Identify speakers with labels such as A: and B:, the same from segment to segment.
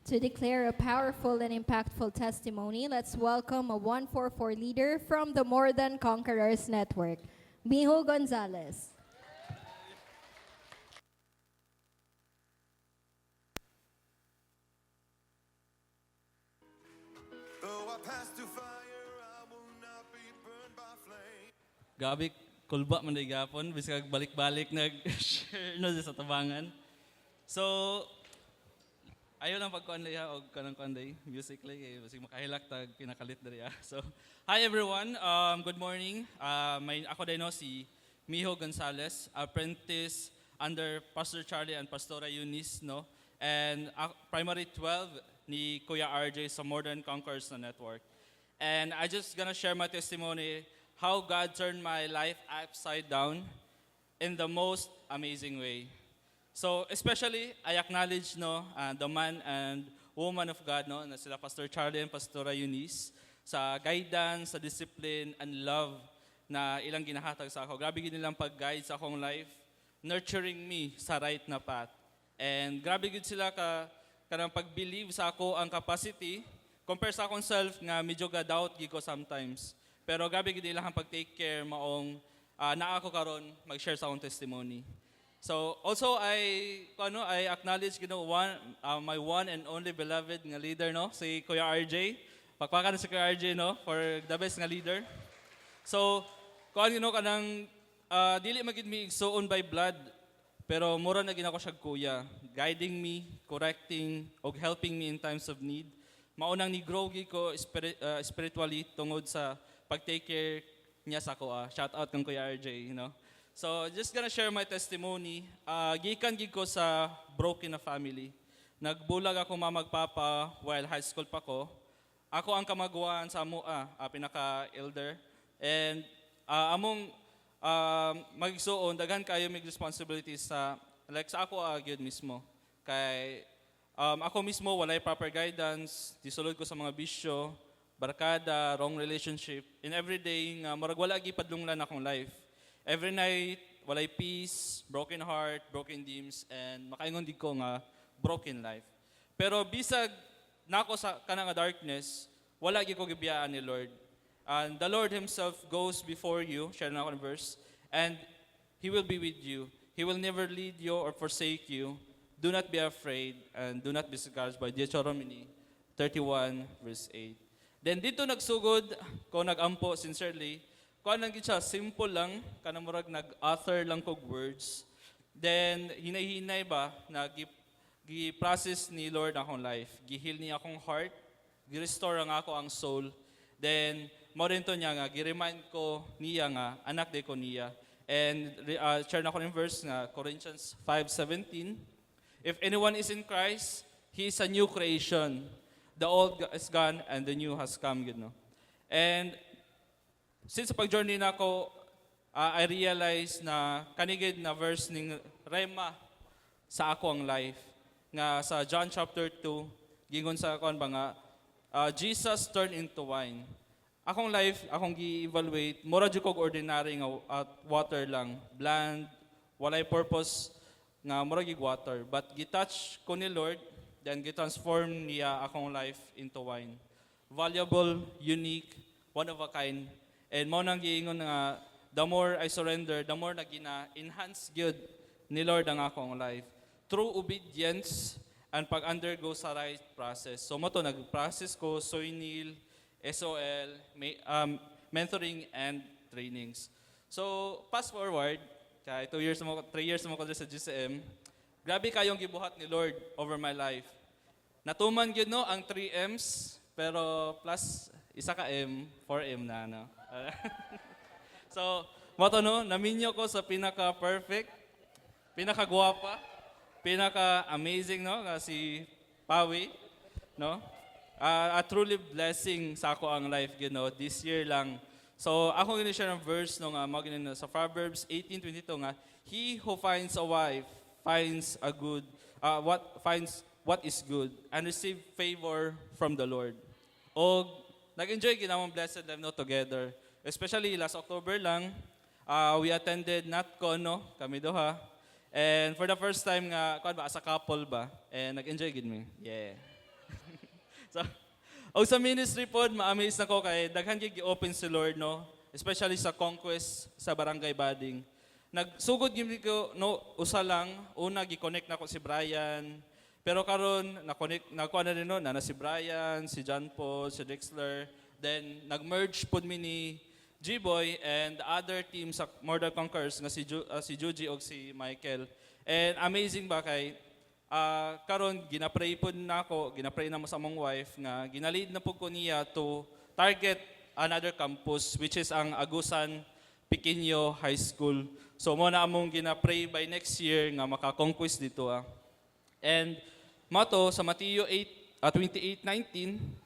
A: To declare a powerful and impactful testimony, let's welcome a 144 leader from the More Than Conquerors Network, Miho Gonzalez.
B: Though I pass through fire, I will not be burned by flame.
C: Gabi, kulba man day gapon, bisag balik-balik nag-share no sa tabangan. So, ayaw lang pagkuan liya o kanang kuan day, musically, kay bisag makahilak tag pinakalit diri. So, hi everyone, good morning. Ako din no, si Miho Gonzalez, apprentice under Pastor Charlie and Pastora Eunice, no? And primary 12 ni Kuya RJ sa More Than Conquerors na network. And I just gonna share my testimony how God turned my life upside down in the most amazing way. So especially I acknowledge the man and woman of God na sila Pastor Charlie and Pastora Eunice sa guidance, sa discipline and love na ilang ginahatag sa ako. Grabe gid nilang pag-guide sa akong life, nurturing me sa right na path. And grabe gid sila kanang pag-believe sa ako ang capacity compare sa akong self nga medyo ga-doubt gid ko sometimes. Pero grabe gid ilang pag-take care maong naa ako karon mag-share sa akong testimony. So also I acknowledge my one and only beloved nga leader no si Kuya RJ. Pakpakan si Kuya RJ no for the best nga leader. So kanang dili magid mi igsuon by blood pero mura na ginako siya kuya, guiding me, correcting, o helping me in times of need. Maunang ni grow ko spiritually tungod sa pag-take care niya sa ako. Shout out kang Kuya RJ, you know. So just gonna share my testimony. Gikan gid ko sa broken na family. Nagbulag ako mamagpapa while high school pa ko. Ako ang kamagwan sa pinaka-elder. And among magsuon daghan kayo may responsibilities sa like sa ako gyud mismo kay ako mismo walay proper guidance disulod ko sa mga bisyo barkada wrong relationship in everyday nga murag wala gyud padlunglan akong life every night walay peace broken heart broken dreams and makaingon di ko nga broken life pero bisag nako sa kanang darkness wala gyud ko gibiyaan ni Lord. And the Lord Himself goes before you, share na ako ng verse, and He will be with you. He will never lead you or forsake you. Do not be afraid and do not be discouraged by Deuteronomy 31 verse 8. Then dito nagsugod, ko nagampo sincerely, ko nang siya, simple lang, kanang murag nag-author lang kog words. Then hinay-hinay ba, gi-process ni Lord akong life. Gihil niya akong heart, gi-restore ang ako ang soul. Then mo rin to niya nga, gi-remind ko niya nga, anak de ko niya. And share na ko ng verse nga, Corinthians 5:17. If anyone is in Christ, he is a new creation. The old is gone and the new has come. You know? And since pag-journey na ako, I realized na kanigid na verse ning Rema sa ako ang life. Nga sa John chapter 2, gingon sa akon ba nga, Jesus turned into wine. Akong life, akong gi-evaluate, mura jud kog ordinary nga water lang, bland, walay purpose nga mura gig water, but gitouch ko ni Lord, then gi-transform niya akong life into wine. Valuable, unique, one of a kind. And mo nang giingon nga the more I surrender, the more na gina-enhance gyud ni Lord ang akong life through obedience and pag-undergo sa right process. So mo to nag-process ko, soinil, SOL, mentoring and trainings. So, fast forward, 3 years mo ko sa GCM, grabe kayong gibuhat ni Lord over my life. Natuman gyud no ang 3 M's, pero plus isa ka M, 4 M na no. So, mo to no, naminyo ko sa pinaka-perfect, pinaka-guwapa, pinaka-amazing no, nga si Pawi, no? A truly blessing sa ako ang life, you know, this year lang. So, ako gini-share ng verse no, sa Proverbs 18:22 nga, he who finds a wife finds what is good and receive favor from the Lord. O nag-enjoy ginamong blessed life no together. Especially last October lang, we attended NatCon no, kami duha. And for the first time nga, as a couple ba, and nag-enjoy gid mi. Yeah. So, o sa ministry pod, ma-amaze na ko kay daghan gyud gi-open si Lord, no? Especially sa conquest sa barangay Bading. Nagsugod gyud ko no usa lang, una gi-connect na ko si Brian. Pero karon nakuha na rin no, na si Brian, si John Paul, si Dexler. Then nag-merge pod mi ni G-Boy and the other team sa More Than Conquerors nga si Juji o si Michael. And amazing ba kay karon ginapray po na ako, ginapray na mo sa mong wife nga ginalid na po ko niya to target another campus which is ang Agusan Pequeño High School. So mo na among ginapray by next year nga maka-conquest dito. And motto sa Matthew 28:19,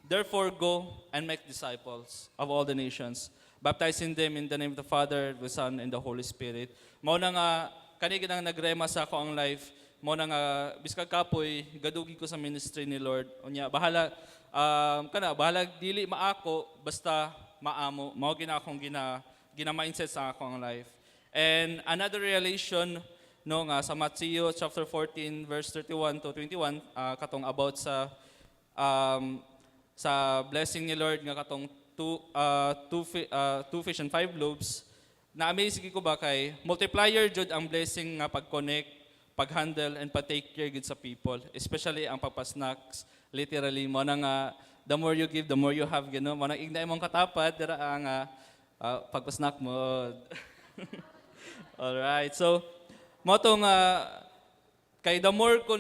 C: therefore go and make disciples of all the nations, baptizing them in the name of the Father, the Son, and the Holy Spirit. Mao na nga kani ginang nagrema sa ako ang life. Mo na nga biskag kapoy gadugi ko sa ministry ni Lord. Unya bahala bahala dili maako basta maamo. Mao gina akong gina-mindset sa akong life. And another revelation no nga sa Matthew chapter 14 verse 31 to 21 katong about sa blessing ni Lord nga katong two fish and 5 loaves. Na-amaze ko ba kay multiplier jud ang blessing nga pag-connect, pag-handle, and pag-take care good sa people. Especially ang pagpa-snacks. Literally, mo na nga, the more you give, the more you have. Gano? Mo na ignay mong katapat, dira ang pagpa-snack mo. Alright, so, mo to nga, kay the more ko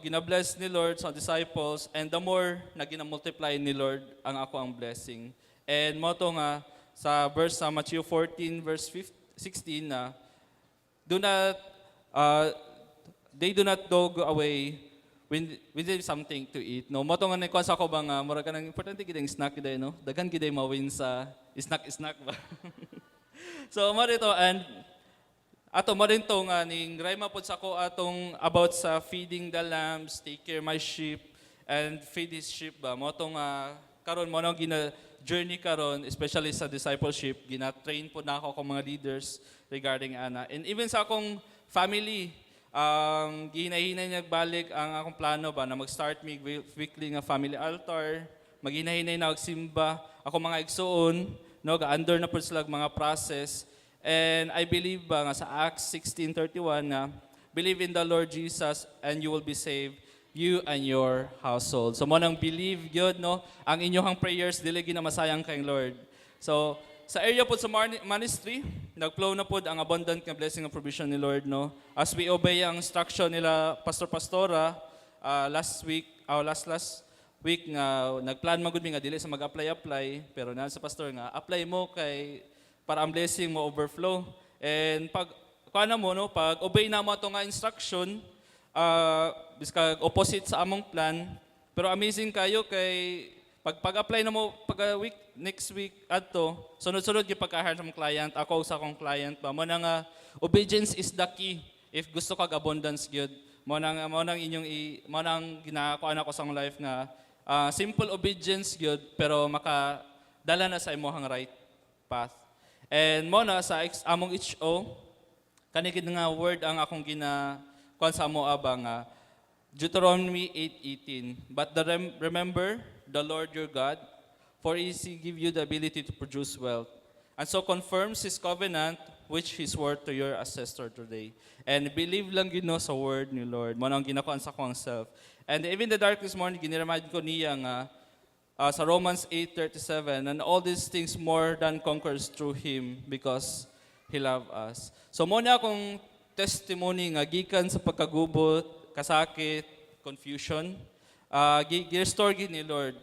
C: gina-bless ni Lord sa disciples, and the more na gina-multiply ni Lord ang ako ang blessing. And mo to nga, sa verse sa Matthew 14, verse 16 na, they do not go away with something to eat. No, mo to nga nikuha sa ako ba nga, mura ka ng importante gid ang snack gid no? Daghan gid mawin sa snack ba. So mo dito and ato mo din to nga ning rayma pod sa ko atong about sa feeding the lambs, take care my sheep and feed his sheep ba. Mo to nga karon mo nang journey karon especially sa discipleship, gina-train po na ako mga leaders regarding ana. And even sa akong family, gihinahinay niya balik ang akong plano ba na mag-start me weekly nga family altar, maghinahinay na magsimba ako mga igsoon, no, ga-under na po sila mga process. And I believe ba nga sa Acts 16:31 na believe in the Lord Jesus and you will be saved, you and your household. So mo nang believe gyud no, ang inyong prayers dili gina masayang kay Lord. So sa area po sa ministry, nagflow na po ang abundant nga blessing and provision ni Lord no. As we obey ang instruction nila Pastora last week nga nagplan magud mi nga dili sa mag-apply pero na sa pastor nga apply mo kay para ang blessing mo overflow. And pag kuana mo no, pag obey na mo ato nga instruction, biskag opposite sa among plan, pero amazing kayo kay pag-apply na mo next week adto, sunod-sunod gyud pagka-hire sa mong client, ako sa akong client ba mo nga obedience is the key if gusto kag abundance gyud. Mo nang ginakuan ako sa akong life nga simple obedience gyud pero makadala na sa imong right path. And mo na sa among HO kani gid nga word ang akong kuan sa mo abang Deuteronomy 8:18. But remember the Lord your God, for He give you the ability to produce wealth, and so confirms His covenant which He swore to your ancestor today. And believe lang yun no, sa word ni Lord. Mo nang ginakuan sa akong self. And even the darkest morning, giniremind ko niya nga sa Romans 8:37, and all these things more than conquers through Him because He loved us. So mo na akong testimony nga gikan sa pagkagubot, kasakit, confusion, gi-restore gid ni Lord,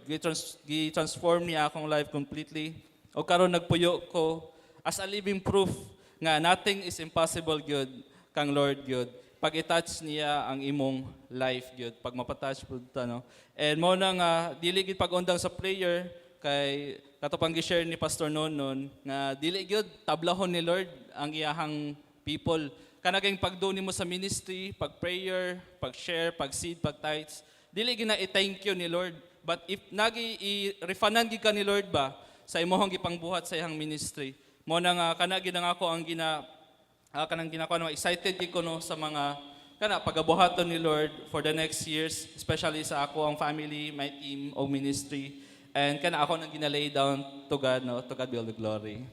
C: gi-transform niya akong life completely. O karon nagpuyo ko as a living proof nga nothing is impossible gyud kang Lord gyud. Pag i-touch niya ang imong life gyud, pag mapatouch pud ta no. And mo na nga dili gid pag-undang sa prayer kay katong gi-share ni Pastor Nonon nga dili gyud tablahon ni Lord ang iyahang people. Kanaging pagduni mo sa ministry, pag-prayer, pag-share, pag-seed, pag-tithes, dili gina i-thank you ni Lord. But if i-refanan gid ka ni Lord ba sa imong gipangbuhat sa iyang ministry, mo na nga kana gid ako ang kanang ginakuha no, excited gid ko no sa mga kana pagabuhaton ni Lord for the next years, especially sa ako ang family, my team o ministry. And kana ako nang ginalay down to God, no? To God be all the glory.